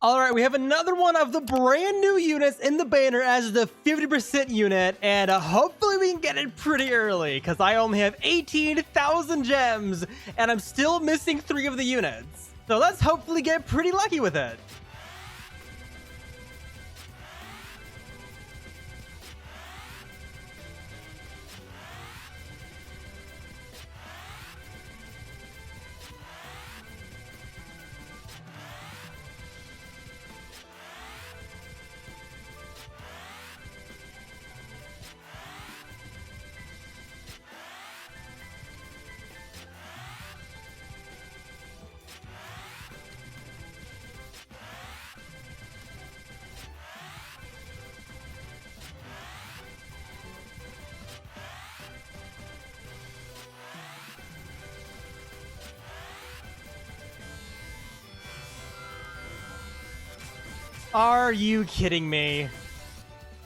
All right, we have another one of the brand new units in the banner as the 50% unit, and hopefully we can get it pretty early because I only have 18,000 gems and I'm still missing 3 of the units. So let's hopefully get pretty lucky with it. Are you kidding me?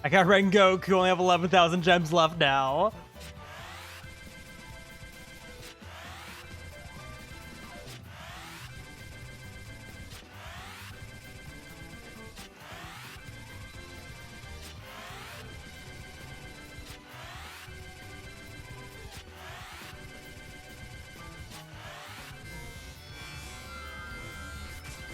I got Rengoku, only have 11,000 gems left now.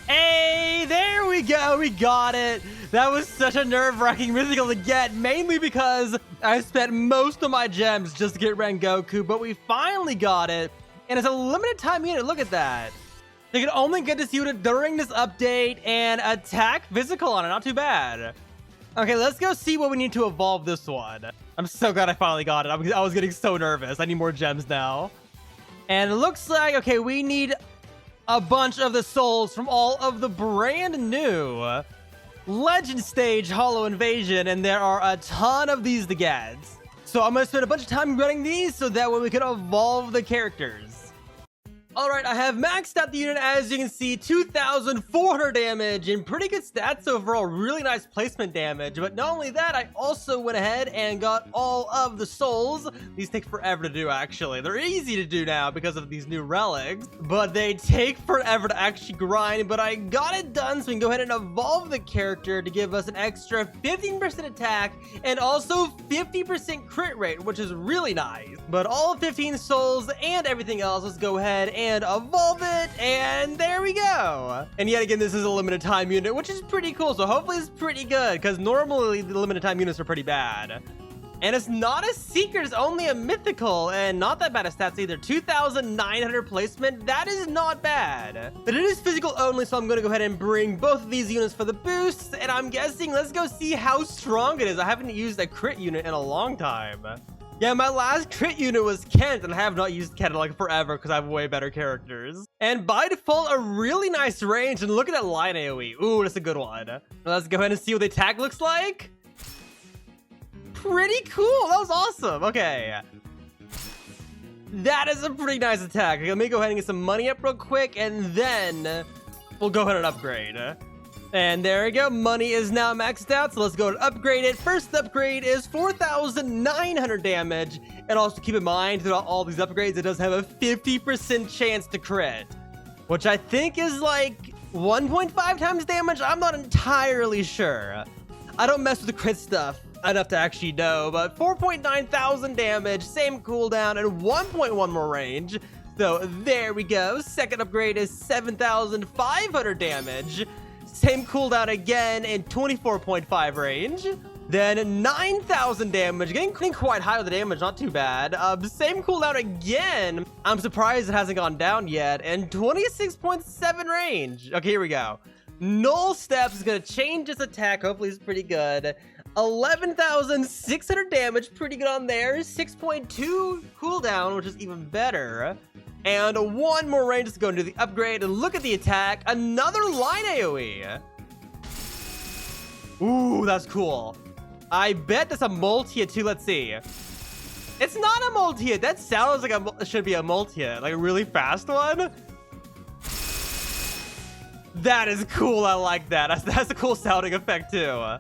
Hey, there we go. We got it. That was such a nerve-wracking mythical to get, mainly because I spent most of my gems just to get Rengoku, but we finally got it. And it's a limited time unit. Look at that. They can only get this unit during this update and attack physical on it. Not too bad. Okay, let's go see what we need to evolve this one. I'm so glad I finally got it. I was getting so nervous. I need more gems now. And it looks like, okay, we need a bunch of the souls from all of the brand new Legend Stage Hollow Invasion, and there are a ton of these to get. So I'm going to spend a bunch of time running these so that way we can evolve the characters. Alright, I have maxed out the unit, as you can see, 2,400 damage and pretty good stats overall, really nice placement damage. But not only that, I also went ahead and got all of the souls. These take forever to do, actually. They're easy to do now because of these new relics, but they take forever to actually grind. But I got it done, so we can go ahead and evolve the character to give us an extra 15% attack and also 50% crit rate, which is really nice. But all 15 souls and everything else, let's go ahead and evolve it, and there we go. And yet again, this is a limited time unit, which is pretty cool, so hopefully it's pretty good, because normally the limited time units are pretty bad. And it's not a secret, it's only a mythical, and not that bad of stats either. 2,900 placement, that is not bad. But it is physical only, so I'm going to go ahead and bring both of these units for the boosts, and I'm guessing, let's go see how strong it is. I haven't used a crit unit in a long time. Yeah, my last crit unit was Kent, and I have not used Kent in like forever because I have way better characters. And by default, a really nice range, and look at that line AoE. Ooh, that's a good one. Let's go ahead and see what the attack looks like. Pretty cool, that was awesome. Okay. That is a pretty nice attack. Okay, let me go ahead and get some money up real quick, and then we'll go ahead and upgrade. And there we go, money is now maxed out, so let's go and upgrade it. First upgrade is 4,900 damage, and also keep in mind throughout all these upgrades, it does have a 50% chance to crit, which I think is like 1.5 times damage. I'm not entirely sure. I don't mess with the crit stuff enough to actually know, but 4.9 thousand damage, same cooldown, and 1.1 more range. So there we go. Second upgrade is 7,500 damage. Same cooldown again in 24.5 range. Then 9,000 damage, getting quite high with the damage, not too bad. Same cooldown again. I'm surprised it hasn't gone down yet. And 26.7 range. Okay, here we go. Null Steps is going to change its attack. Hopefully it's pretty good. 11,600 damage, pretty good on there. 6.2 cooldown, which is even better. And one more range to go into the upgrade. And look at the attack. Another line AoE. Ooh, that's cool. I bet that's a multi-hit too. Let's see. It's not a multi-hit. That sounds like it should be a multi-hit. Like a really fast one. That is cool. I like that. That's a cool sounding effect too.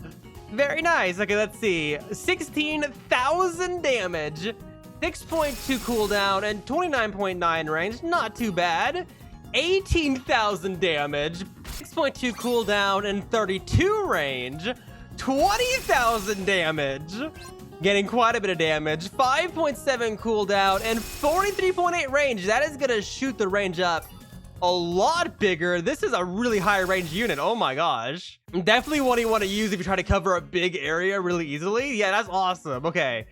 Very nice. Okay, let's see. 16,000 damage. 6.2 cooldown and 29.9 range, not too bad. 18,000 damage, 6.2 cooldown and 32 range. 20,000 damage. Getting quite a bit of damage. 5.7 cooldown and 43.8 range. That is going to shoot the range up a lot bigger. This is a really high range unit. Oh my gosh. Definitely one you want to use if you try to cover a big area really easily. Yeah, that's awesome. Okay.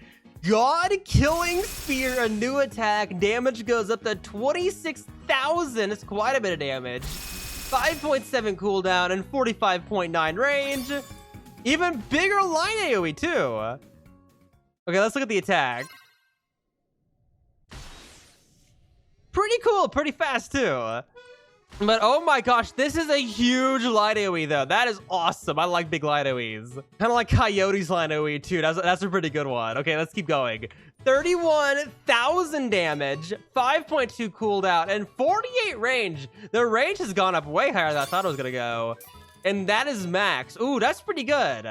God Killing Spear, a new attack. Damage goes up to 26,000. It's quite a bit of damage. 5.7 cooldown and 45.9 range. Even bigger line AoE too. Okay, let's look at the attack. Pretty cool, pretty fast too. But oh my gosh, this is a huge light AoE though. That is awesome. I like big light AoEs. Kind of like Coyote's line AoE too. That's a pretty good one. Okay, let's keep going. 31,000 damage, 5.2 cooldown, and 48 range. The range has gone up way higher than I thought it was gonna go. And that is max. Ooh, that's pretty good.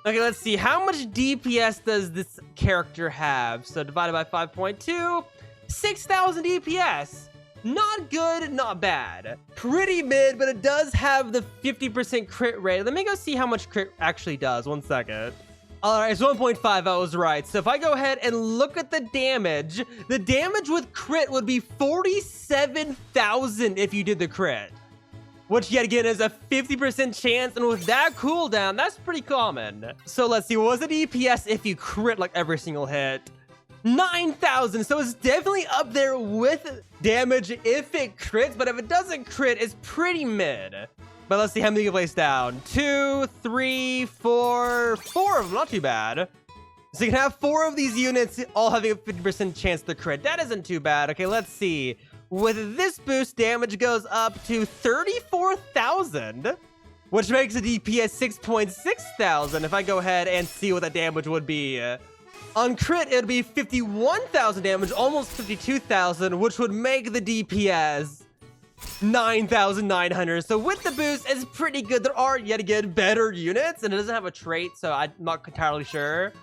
Okay, let's see. How much DPS does this character have? So divided by 5.2, 6,000 DPS. Not good, not bad. Pretty mid, but it does have the 50% crit rate. Let me go see how much crit actually does. 1 second. All right, it's 1.5. I was right. So if I go ahead and look at the damage with crit would be 47,000 if you did the crit. Which yet again is a 50% chance, and with that cooldown, that's pretty common. So let's see, what was the DPS if you crit like every single hit? 9,000, so it's definitely up there with damage if it crits, but if it doesn't crit, it's pretty mid. But let's see how many you can place down. 2, 3, 4 of them, not too bad. So you can have 4 of these units all having a 50% chance to crit. That isn't too bad. Okay, let's see. With this boost, damage goes up to 34,000, which makes a DPS 6,600 if I go ahead and see what that damage would be. On crit, it would be 51,000 damage, almost 52,000, which would make the DPS 9,900. So with the boost, it's pretty good. There are, yet again, better units, and it doesn't have a trait, so I'm not entirely sure.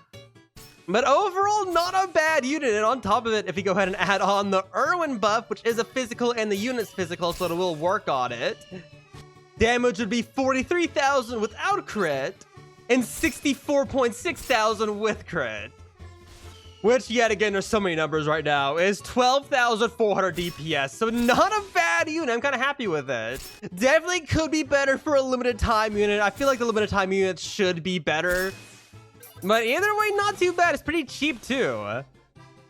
But overall, not a bad unit. And on top of it, if you go ahead and add on the Irwin buff, which is a physical and the unit's physical, so it will work on it, damage would be 43,000 without crit and 64,600 with crit. Which, yet again, there's so many numbers right now, is 12,400 DPS. So not a bad unit. I'm kind of happy with it. Definitely could be better for a limited time unit. I feel like the limited time units should be better. But either way, not too bad. It's pretty cheap too.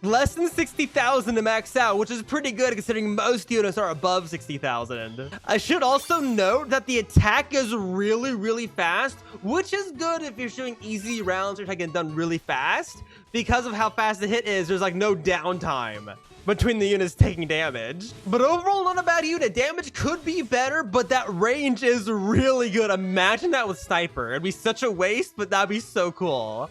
Less than 60,000 to max out, which is pretty good considering most units are above 60,000. I should also note that the attack is really, really fast, which is good if you're shooting easy rounds or getting done really fast. Because of how fast the hit is, there's like no downtime between the units taking damage. But overall, not a bad unit. Damage could be better, but that range is really good. Imagine that with Sniper. It'd be such a waste, but that'd be so cool.